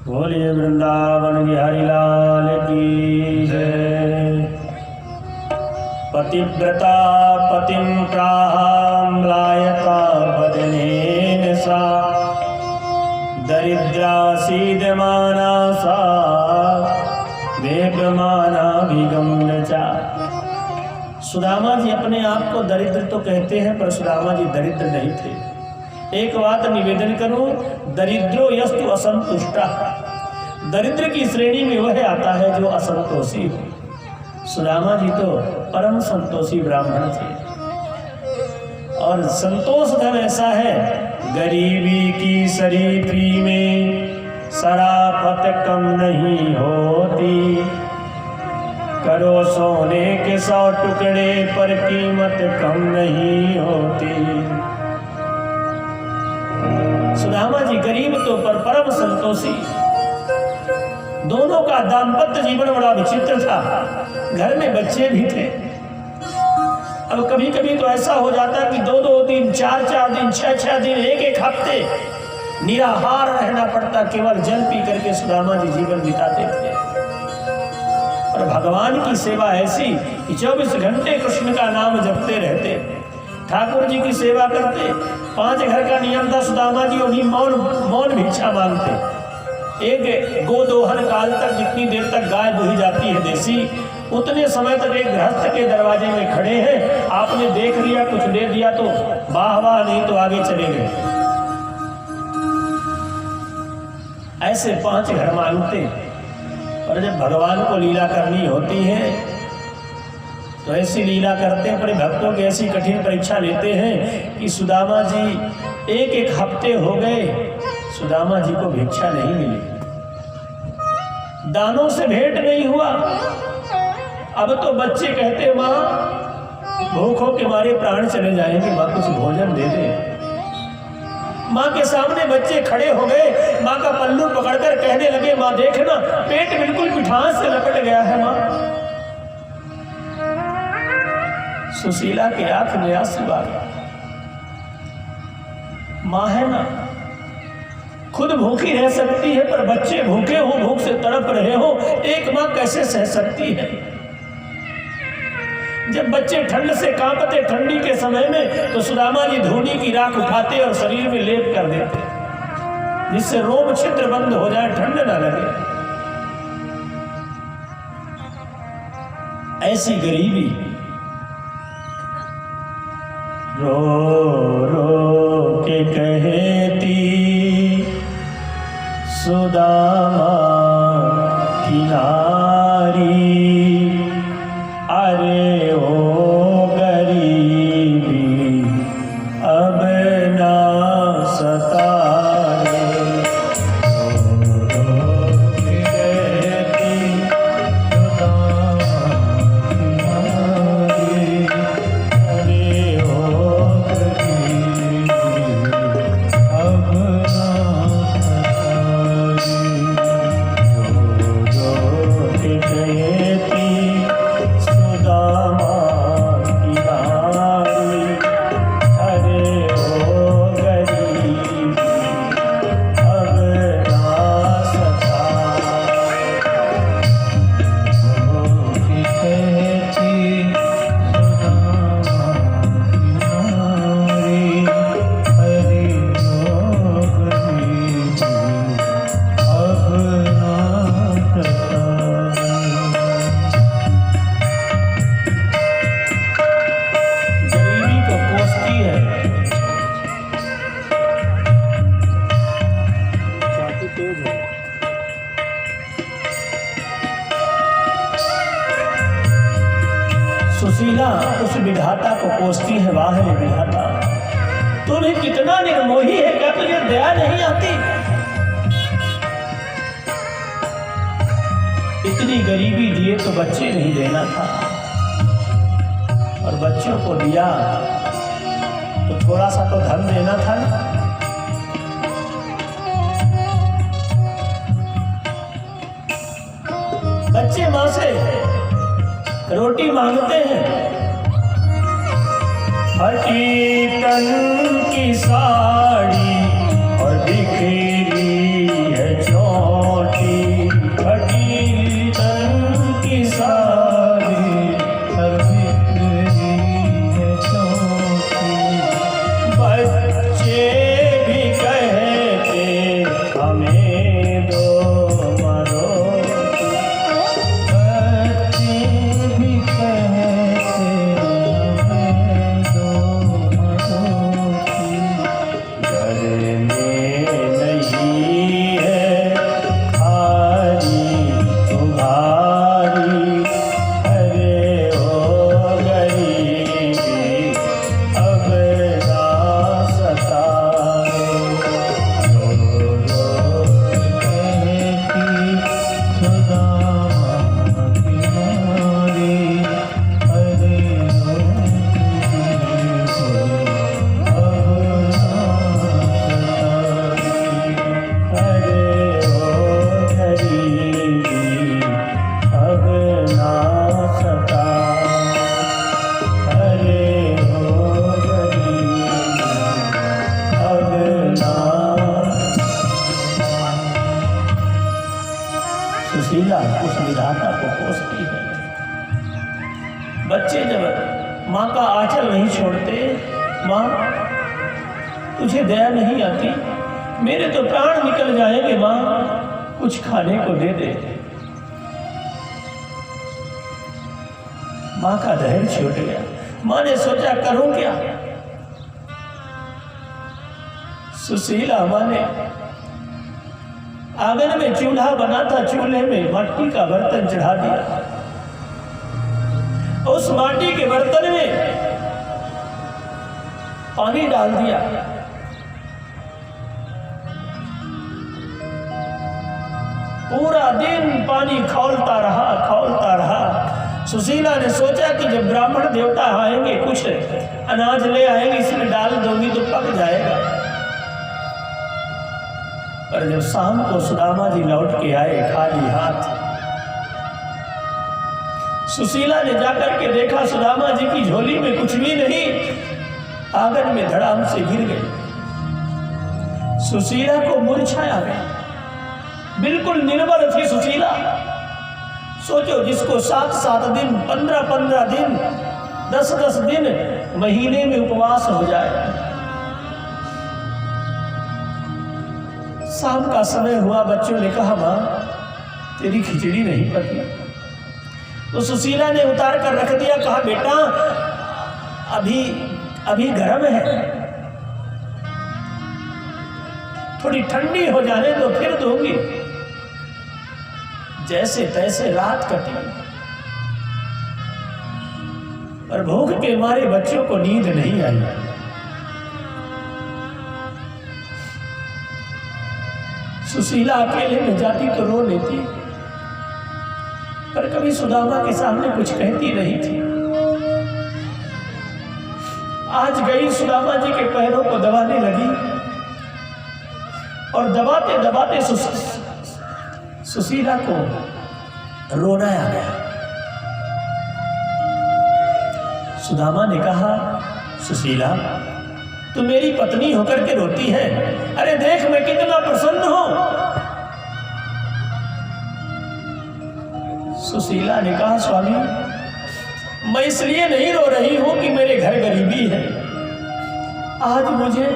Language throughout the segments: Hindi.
बोलिए वृंदावन बिहारी लाल की जय। पतिव्रता पतिं प्राहाम्लायका वदनेन सा दरिद्रा सीदमाना सा वेगमाना विगम्य चा। सुदामा जी अपने आप को दरिद्र तो कहते हैं, पर सुदामा जी दरिद्र नहीं थे। एक बात निवेदन करूं, दरिद्रो यस्तु असंतुष्टा, दरिद्र की श्रेणी में वह आता है जो असंतोषी हो। सुदामा जी तो परम संतोषी ब्राह्मण थे। और संतोष धन ऐसा है, गरीबी की शरीफी में शराफत कम नहीं होती, करो सोने के 100 टुकड़े पर कीमत कम नहीं होती। सुदामा जी गरीब तो पर परम संतोषी। दोनों का दाम्पत्य जीवन बड़ा विचित्र था। घर में बच्चे भी थे। अब कभी कभी तो ऐसा हो जाता कि 2-2 दिन, 4-4 दिन, 6-6 दिन, 1-1 हफ्ते निराहार रहना पड़ता। केवल जल पी करके सुदामा जी जीवन बिताते थे। और भगवान की सेवा ऐसी कि 24 घंटे कृष्ण का नाम जपते रहते, ठाकुर जी की सेवा करते। 5 घर का नियम था, सुदामा जी उन्हीं मौन भिक्षा मांगते। एक गोदोहन काल तक, जितनी देर तक गाय दुही जाती है देसी, उतने समय तक एक गृहस्थ के दरवाजे में खड़े हैं। आपने देख लिया, कुछ दे दिया तो वाह वाह, नहीं तो आगे चले गए। ऐसे 5 घर मांगते। और जब भगवान को लीला करनी होती है तो ऐसी लीला करते हैं। अपने भक्तों की ऐसी कठिन परीक्षा लेते हैं कि सुदामा जी 1-1 हफ्ते हो गए, सुदामा जी को भिक्षा नहीं मिली, दानों से भेंट नहीं हुआ। अब तो बच्चे कहते, माँ भूखों के मारे प्राण चले जाएंगे, माँ कुछ भोजन दे दे। माँ के सामने बच्चे खड़े हो गए, माँ का पल्लू पकड़कर कहने लगे, माँ देखना पेट बिल्कुल पिठास से लपट गया है। माँ सुशीला के आंख में आंसू आ गया। माँ है ना, खुद भूखी रह सकती है, पर बच्चे भूखे हो, भूख से तड़प रहे हो, एक माँ कैसे सह सकती है। जब बच्चे ठंड से कांपते ठंडी के समय में, तो सुदामा जी धूनी की राख उठाते और शरीर में लेप कर देते, जिससे रोम छिद्र बंद हो जाए, ठंड ना लगे। ऐसी गरीबी। रो रो के कहती सुदामा की नारी, अरे ओ गरीबी अब ना सताए। रो के कहती सुदामा की नारी, अरे ओ गरीबी अब ना सुशीला उस विधाता को कोसती है, वाह रे विधाता, तुम्हें कितना निर्मोही है, क्या तुझे दया नहीं आती। इतनी गरीबी दिए तो बच्चे नहीं देना था, और बच्चों को दिया तो थोड़ा सा तो धन देना था ना। बच्चे माँ से रोटी मांगते हैं, फटी तन की साड़ी और बिखरी है चोली, उस विधाता को कोसती है। बच्चे जब माँ का आंचल नहीं छोड़ते, माँ तुझे दया नहीं आती, मेरे तो प्राण निकल जाएंगे माँ, कुछ खाने को दे दे। माँ का धैर्य छूट गया। माँ ने सोचा करूं क्या। सुशीला माँ ने आंगन में चूल्हा बना था, चूल्हे में मिट्टी का बर्तन चढ़ा दिया। उस माटी के बर्तन में पानी डाल दिया। पूरा दिन पानी खौलता रहा। सुशीला ने सोचा कि जब ब्राह्मण देवता आएंगे, कुछ अनाज ले आएंगे, इसमें डाल दूंगी तो पक जाएगा। पर जब शाम को सुदामा जी लौट के आए खाली हाथ, सुशीला ने जाकर के देखा सुदामा जी की झोली में कुछ भी नहीं, आंगन में धड़ाम से गिर गए। सुशीला को मूर्छा आ गई, बिल्कुल निर्बल थी सुशीला। सोचो, जिसको 7-7 दिन, 15-15 दिन, 10-10 दिन, महीने में उपवास हो जाए। शाम का समय हुआ, बच्चों ने कहा माँ तेरी खिचड़ी नहीं पकी। तो सुशीला ने उतार कर रख दिया, कहा बेटा अभी गर्म है, थोड़ी ठंडी हो जाने तो फिर दूंगी। जैसे तैसे रात कटी, पर भूख के मारे बच्चों को नींद नहीं आई। सुशीला अकेले में जाती तो रो लेती, पर कभी सुदामा के सामने कुछ कहती नहीं थी। आज गई, सुदामा जी के पैरों को दबाने लगी और दबाते दबाते सुशीला को रोना आ गया। सुदामा ने कहा सुशीला तू मेरी पत्नी होकर के रोती है, अरे देख मैं कितना प्रसन्न हूं। सुशीला ने कहा स्वामी मैं इसलिए नहीं रो रही हूं कि मेरे घर गरीबी है, आज मुझे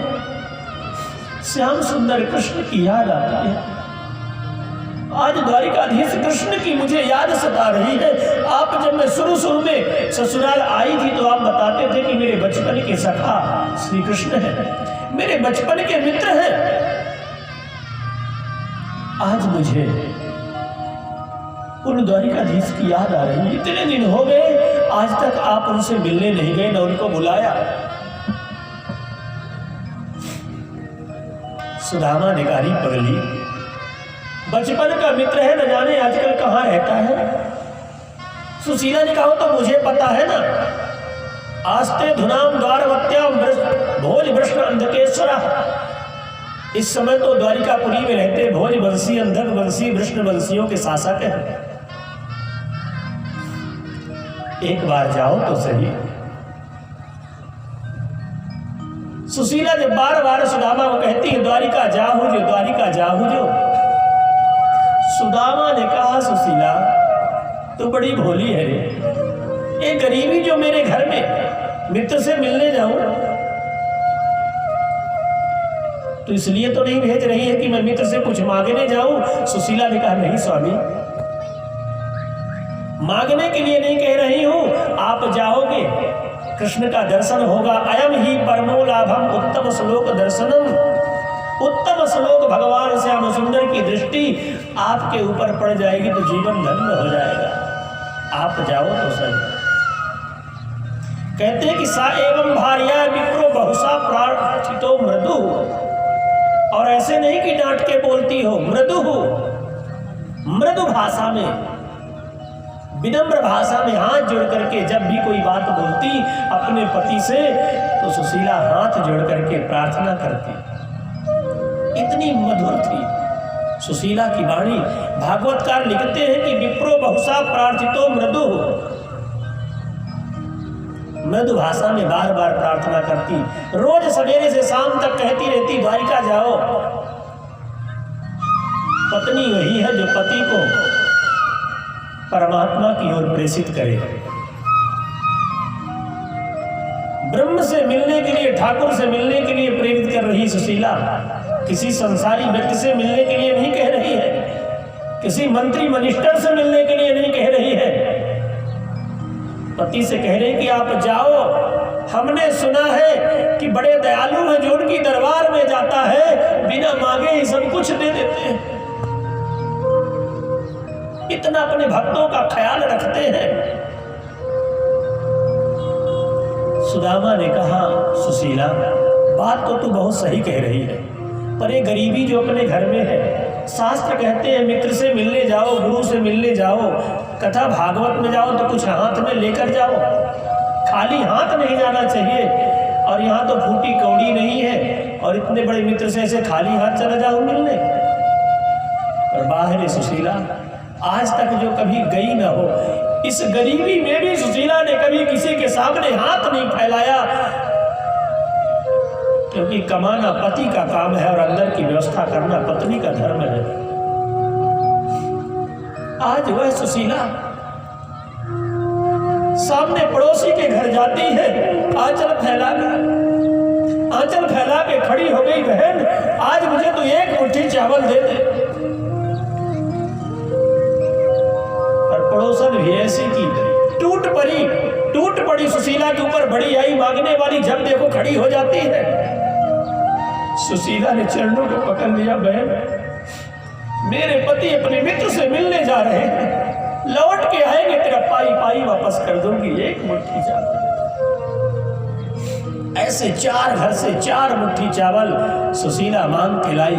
श्याम सुंदर कृष्ण की याद आती है, आज द्वारिकाधीश कृष्ण की मुझे याद सता रही है। आप जब मैं शुरू में ससुराल आई थी तो आप बताते थे कि मेरे बचपन के सखा श्री कृष्ण है, मेरे बचपन के मित्र हैं। आज मुझे उन द्वारिकाधीश की याद आ रही है, इतने दिन हो गए आज तक आप उनसे मिलने नहीं गए, न उनको बुलाया। सुदामा ने गारी पगली, बचपन का मित्र है, न जाने आजकल कहाँ रहता है। सुशीला ने कहा तो मुझे पता है ना, आस्ते धुनाम द्वारवत्याम भोज वृष्ण अंधकेश्वरा। इस समय तो द्वारिकापुरी में रहते भोज वंशी, अंधक वंशी, वृष्ण वंशियों के शासक हैं। एक बार जाओ तो सही। सुशीला जब बार बार सुदामा को कहती है द्वारिका जाहू जो, द्वारिका जाहू जो। सुदामा ने कहा सुशीला तू बड़ी भोली है रे, ये गरीबी जो मेरे घर में मित्र से मिलने जाऊं तो इसलिए तो नहीं भेज रही है कि मैं मित्र से कुछ मांगने जाऊं। सुशीला ने कहा नहीं स्वामी, मांगने के लिए नहीं कह रही हूं, आप जाओगे कृष्ण का दर्शन होगा। अयम ही परमो लाभम उत्तम श्लोक दर्शनम, उत्तम श्लोक भगवान श्याम सुंदर की दृष्टि आपके ऊपर पड़ जाएगी तो जीवन धन्य हो जाएगा, आप जाओ तो सही। कहते हैं कि सा एवं भार्या विप्रो बहुसा प्रार्थितो मृदु, और ऐसे नहीं कि डांट के बोलती हो, मृदु हो, मृदु भाषा में, विनम्र भाषा में हाथ जोड़ करके जब भी कोई बात बोलती अपने पति से तो सुशीला हाथ जोड़ करके प्रार्थना करती। इतनी मधुर थी सुशीला की वाणी। भागवतकार लिखते हैं कि विप्रो बहुसा प्रार्थितो मृदु, मृदु भाषा में बार बार प्रार्थना करती, रोज सवेरे से शाम तक कहती रहती द्वारिका जाओ। पत्नी वही है जो पति को परमात्मा की ओर प्रेषित करे। ब्रह्म से मिलने के लिए, ठाकुर से मिलने के लिए प्रेरित कर रही सुशीला किसी संसारी व्यक्ति से मिलने के लिए नहीं कह रही है, किसी मंत्री मिनिस्टर से मिलने के लिए नहीं कह रही है। पति से कह रही कि आप जाओ, हमने सुना है कि बड़े दयालु हैं, जो उनकी दरबार में जाता है बिना मांगे ही सब कुछ दे देते हैं, इतना अपने भक्तों का ख्याल रखते हैं। सुदामा ने कहा, सुशीला बात तो तू बहुत सही कह रही है, पर ये गरीबी जो अपने घर में है, शास्त्र कहते हैं मित्र से मिलने जाओ, गुरु से मिलने जाओ, कथा भागवत में जाओ तो कुछ हाथ में लेकर जाओ, खाली हाथ नहीं जाना चाहिए। और यहाँ तो फूटी कौड़ी नहीं है और इतने बड़े मित्र से ऐसे खाली हाथ चला जाओ मिलने। और बाहर सुशीला आज तक जो कभी गई ना हो, इस गरीबी में भी सुशीला ने कभी किसी के सामने हाथ नहीं फैलाया, क्योंकि कमाना पति का काम है और अंदर की व्यवस्था करना पत्नी का धर्म है। आज वह सुशीला सामने पड़ोसी के घर जाती है, आंचल फैला के खड़ी हो गई, बहन आज मुझे तो एक मुट्ठी चावल दे दे। और पड़ोसन भी ऐसी की टूट पड़ी सुशीला के ऊपर, बड़ी आई मांगने वाली जब देखो खड़ी हो जाती है। सुशीला ने चरणों को पकड़ लिया, बहन मेरे पति अपने मित्र से मिलने जा रहे हैं, लौट के आएंगे, तेरा पाई वापस कर दूंगी, एक मुट्ठी चावल। ऐसे 4 घर से 4 मुट्ठी चावल सुशीला मांग के लाई।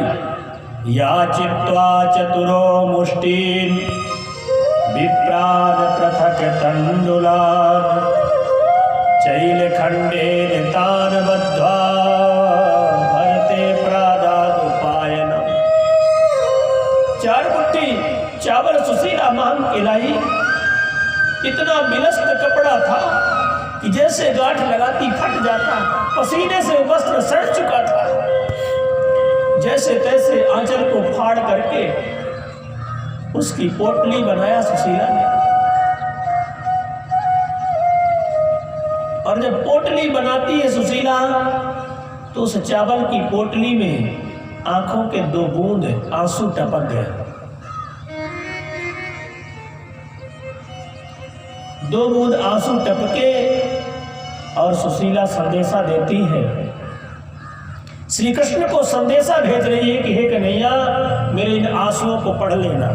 याचित्वा चतुरो मुष्टिन विप्राद पृथक तंडुलान चैल खंडे तान बद्ध्वा भरते प्रादादुपायनम। 4 मुट्ठी चावल सुशीला मांग के लाई। इतना मिलस्त कपड़ा था कि जैसे गांठ लगाती फट जाता, पसीने से वस्त्र सड़ चुका था। जैसे तैसे आंचल को फाड़ करके उसकी पोटली बनाया सुशीला ने। और जब पोटली बनाती है सुशीला तो उस चावल की पोटली में आंखों के 2 बूंद आंसू टपक गए। 2 बूंद आंसू टपके और सुशीला संदेशा देती है, श्री कृष्ण को संदेशा भेज रही है कि हे कन्हैया मेरे इन आंसुओं को पढ़ लेना।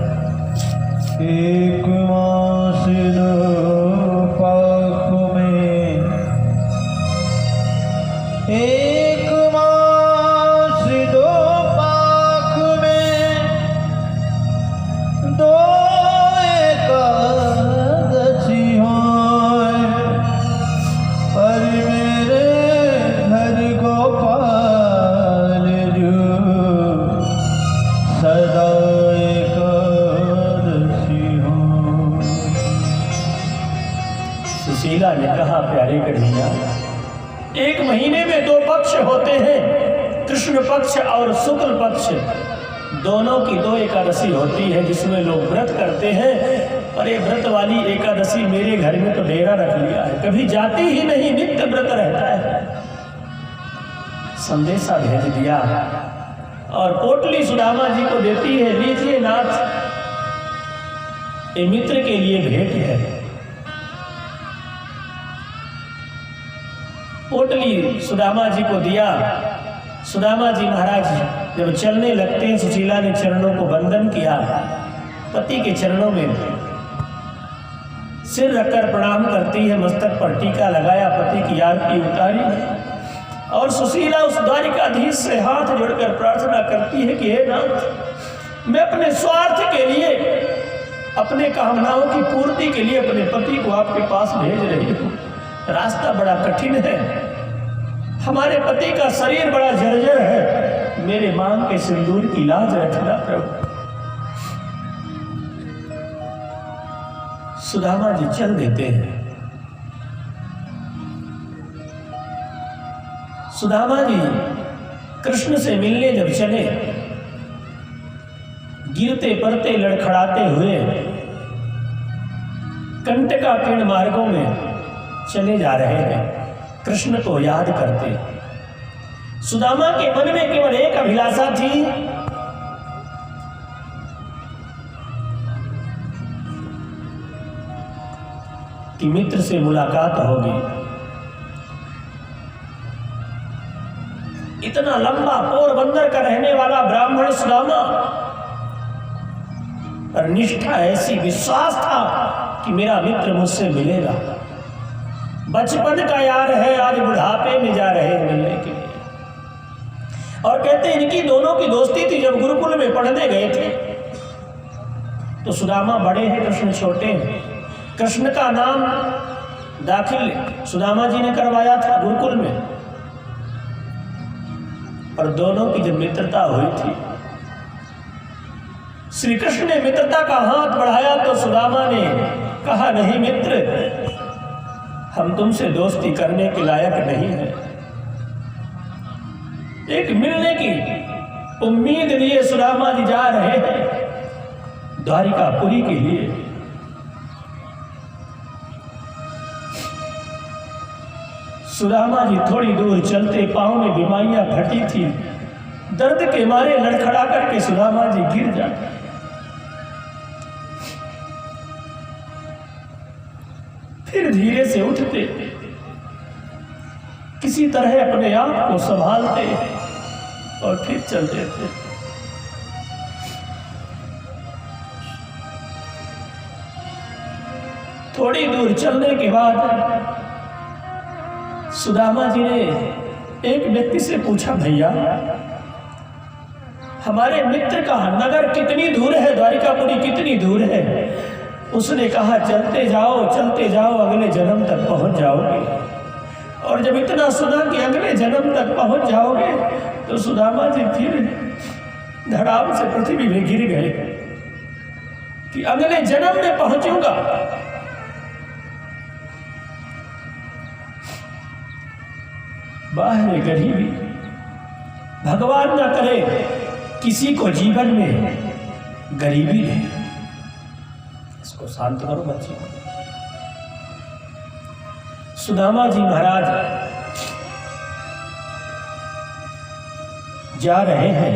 एक मास 2 पाख में, एक मास 2 पाख में 2 एकादशी होय, पर मेरे घर गोपाल जो सदा सुशीला ने कहा, प्यारे कन्हैया 1 महीने में 2 पक्ष होते हैं, कृष्ण पक्ष और शुक्ल पक्ष, दोनों की 2 एकादशी होती है जिसमें लोग व्रत करते हैं। और ये व्रत वाली एकादशी मेरे घर में तो डेरा रख लिया है, कभी जाती ही नहीं, नित्य व्रत रहता है। संदेशा भेज दिया और पोटली सुदामा जी को देती है, लीजिए नाथ, ये मित्र के लिए भेंट है। पोटली सुदामा जी को दिया। सुदामा जी महाराज जब चलने लगते हैं, सुशीला ने चरणों को वंदन किया, पति के चरणों में सिर रखकर प्रणाम करती है, मस्तक पर टीका लगाया, पति की आरती उतारी और सुशीला उस द्वारिकाधीश से हाथ जोड़कर प्रार्थना करती है कि हे नाथ, मैं अपने स्वार्थ के लिए, अपने कामनाओं की पूर्ति के लिए अपने पति को आपके पास भेज रही हूँ। रास्ता बड़ा कठिन है, हमारे पति का शरीर बड़ा जर्जर है, मेरे मांग के सिंदूर की लाज रखना प्रभु। सुदामा जी चल देते हैं। सुदामा जी कृष्ण से मिलने जब चले, गिरते पड़ते लड़खड़ाते हुए कंटकाकीर्ण मार्गों में चले जा रहे हैं, कृष्ण को याद करते। सुदामा के मन में केवल एक अभिलाषा थी, कि मित्र से मुलाकात होगी। इतना लंबा पोरबंदर का रहने वाला ब्राह्मण सुदामा, पर निष्ठा ऐसी, विश्वास था कि मेरा मित्र मुझसे मिलेगा। बचपन का यार है, आज बुढ़ापे में जा रहे हैं मिलने के लिए। और कहते हैं इनकी दोनों की दोस्ती थी जब गुरुकुल में पढ़ने गए थे। तो सुदामा बड़े हैं, कृष्ण छोटे हैं। कृष्ण का नाम दाखिल सुदामा जी ने करवाया था गुरुकुल में, और दोनों की जब मित्रता हुई थी, श्री कृष्ण ने मित्रता का हाथ बढ़ाया तो सुदामा ने कहा, नहीं मित्र, हम तुमसे दोस्ती करने के लायक नहीं है। एक मिलने की उम्मीद लिए सुदामा जी जा रहे हैं द्वारिकापुरी के लिए। सुदामा जी थोड़ी दूर चलते, पांव में बीमारियां फटी थी, दर्द के मारे लड़खड़ा करके सुदामा जी गिर जाते। फिर धीरे से उठते, किसी तरह अपने आप को संभालते और फिर चलते थे। थोड़ी दूर चलने के बाद सुदामा जी ने एक व्यक्ति से पूछा, भैया हमारे मित्र का नगर कितनी दूर है, द्वारिकापुरी कितनी दूर है? उसने कहा, चलते जाओ अगले जन्म तक पहुंच जाओगे। और जब इतना सुना कि अगले जन्म तक पहुंच जाओगे, तो सुदामा जी फिर धड़ाम से पृथ्वी में गिर गए कि अगले जन्म में पहुंचूंगा। बाहर गरीबी, भगवान न करे किसी को जीवन में गरीबी दे। इसको शांत करो बच्चे। सुदामा जी महाराज जा रहे हैं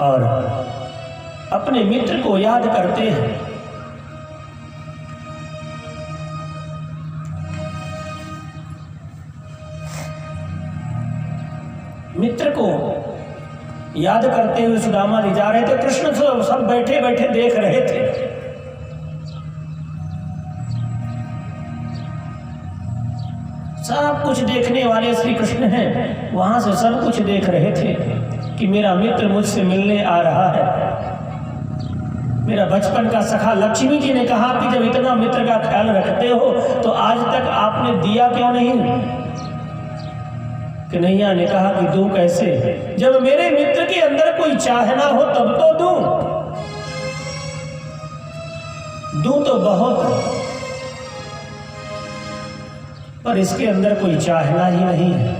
और अपने मित्र को याद करते हैं। मित्र को याद करते हुए सुदामा जी जा रहे थे। कृष्ण सब बैठे बैठे देख रहे थे। सब कुछ देखने वाले श्री कृष्ण हैं, वहां से सब कुछ देख रहे थे कि मेरा मित्र मुझसे मिलने आ रहा है। मेरा बचपन का सखा लक्ष्मी जी ने कहा कि जब इतना मित्र का ख्याल रखते हो तो आज तक आपने दिया क्यों नहीं? कन्हैया ने कहा कि दूं कैसे, जब मेरे मित्र के अंदर कोई चाहना हो तब तो दूं तो बहुत, पर इसके अंदर कोई चाहना ही नहीं है।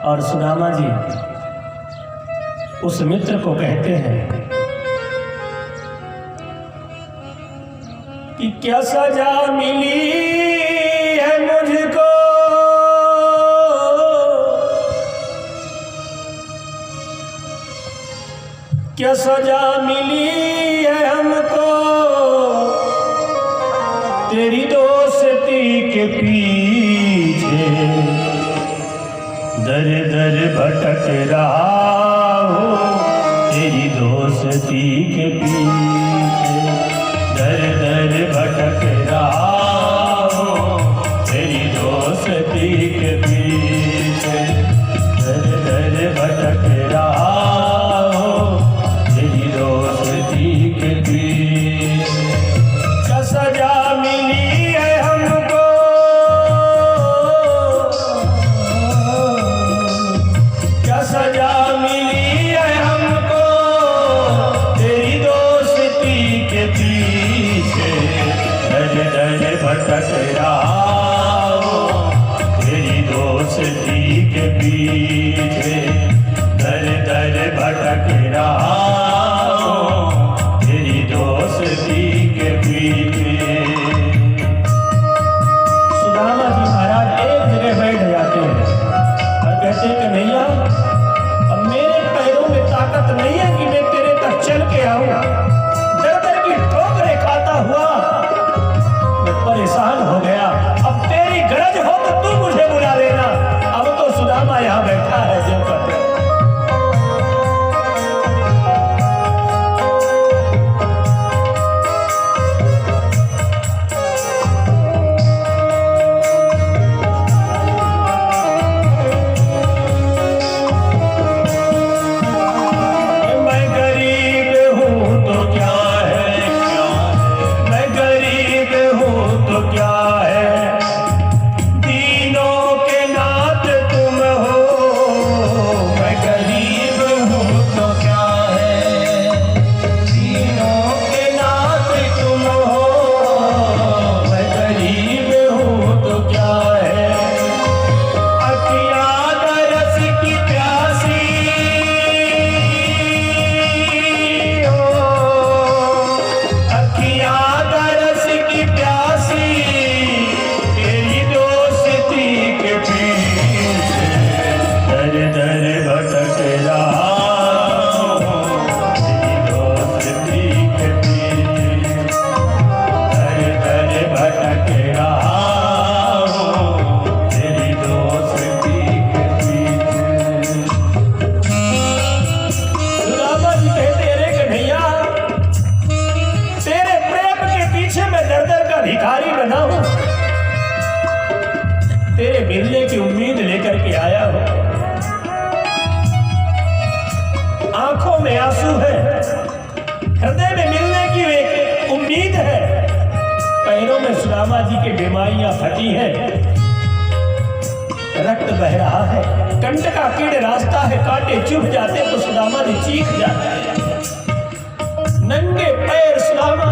और सुदामा जी उस मित्र को कहते हैं कि क्या सजा मिली है मुझको, क्या सजा मिली है हमको तेरी दोस्ती के पीछे, दर दर भटक रहा हूँ तेरी दोस्ती के पीछे, दर दर भटक रहा हूँ तेरी दोस्ती के पीछे, दर दर भटक रहा हूँ तेरी दोस्ती के पीछे। क्या सजा मिली है हमको, क्या सजा मिली है हमको तेरी दोस्ती के पीछे, दर दर भटक रहा हूँ तेरी दोस्ती के पीछे। आंसू है, हृदय में मिलने की एक उम्मीद है, पैरों में सुदामा जी के बीमारियां फटी है, रक्त बह रहा है, कंठ का कीड़ रास्ता है, कांटे चुभ जाते तो सुदामा जी चीख जाता है। नंगे पैर सुदामा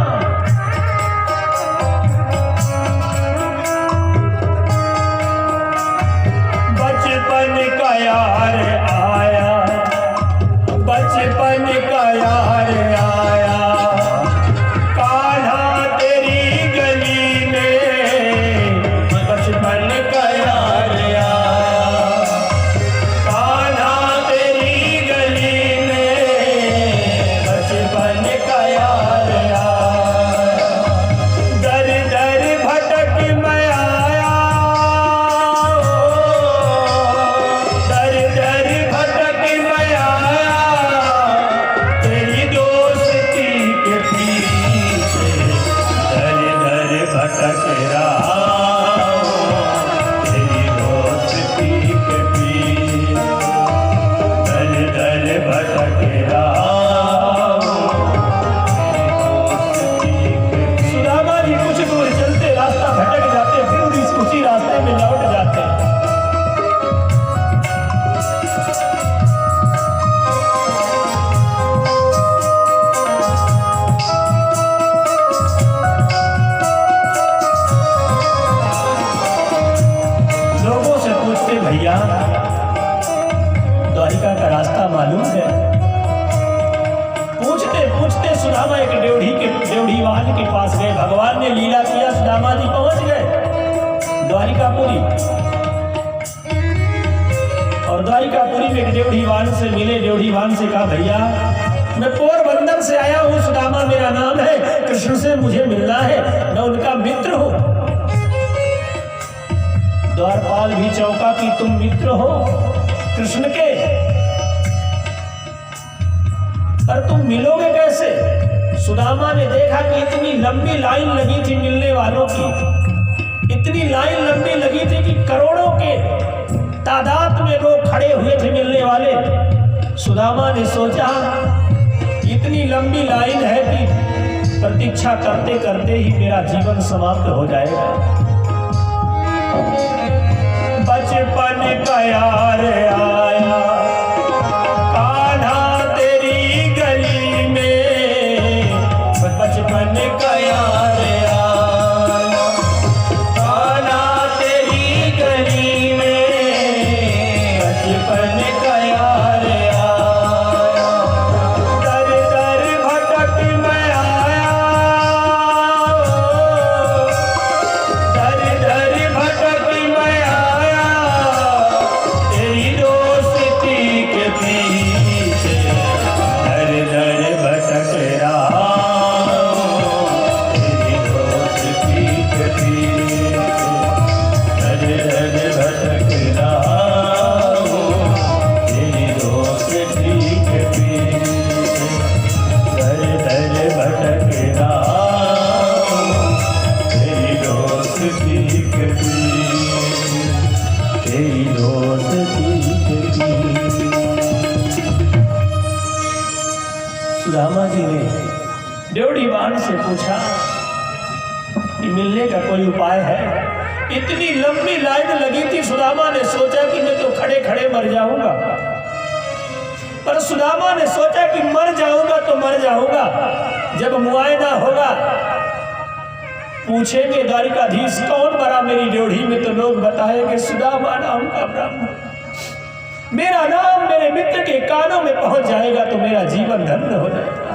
बचपन का यार आया, बचपन का यार आया, कान्हा तेरी गली में, बचपन का यार आया, कान्हा तेरी गली में, बचपन का यार आया, दर दर भटक मैं आया, दर दर भटक मैं आया, तेरी दोस्ती के पीछे, दर दर भटक रहा हूँ, तेरी दोस्ती के पीछे, दर दर भटक रहा हूँ, तेरी दोस्ती के पीछे। सुदामा जी कुछ दूर चलते रास्ता भटक जाते, फिर उसी रास्ते में लौट जाते। लोगों से पूछते, भैया द्वारिका का रास्ता मालूम है? पूछते पूछते सुदामा एक ड्योढ़ीवान के पास गए। भगवान ने लीला किया, सुदामा जी पहुंच गए द्वारिकापुरी, और द्वारिकापुरी में एक ड्योढ़ीवान से मिले। ड्योढ़ीवान से कहा, भैया मैं पोरबंदर से आया हूँ, सुदामा मेरा नाम है, कृष्ण से मुझे मिलना है, मैं उनका मित्र हूँ। द्वारपाल भी चौंका कि तुम मित्र हो कृष्ण के, पर तुम मिलोगे कैसे? सुदामा ने देखा कि इतनी लंबी लाइन लगी थी मिलने वालों की, इतनी लाइन लंबी लगी थी कि करोड़ों के तादाद में लोग खड़े हुए थे मिलने वाले। सुदामा ने सोचा इतनी लंबी लाइन है कि प्रतीक्षा करते करते ही मेरा जीवन समाप्त हो जाएगा। बचपन का यार आया, कान्हा तेरी गली में, बचपन का यार आया, कान्हा तेरी गली में, बचपन का यार आया, दर दर भटक मैं आया, दर दर भटक मैं आया, तेरी दोस्ती के पीछे, दर दर भटक रहा हूँ, तेरी दोस्ती के पीछे, दर दर भटक रहा हूँ, तेरी दोस्ती के पीछे, दर दर भटक रहा हूँ, तेरी दोस्ती के पीछे, तेरी दोस्ती के पीछे। सुदामा जी ने ड्योढ़ीवान से पूछा कि मिलने का कोई उपाय है? इतनी लंबी लाइन लगी थी, सुदामा ने सोचा कि मैं तो खड़े खड़े मर जाऊंगा, पर सुदामा ने सोचा कि मर जाऊंगा तो मर जाऊंगा, जब मुआयना होगा पूछेंगे द्वारिकाधीश कौन मरा मेरी ड्योढ़ी में, तो लोग बताएंगे सुदामा नाम का ब्राह्मण। मेरा नाम मेरे मित्र के कानों में पहुंच जाएगा तो मेरा जीवन धन्य हो जाएगा।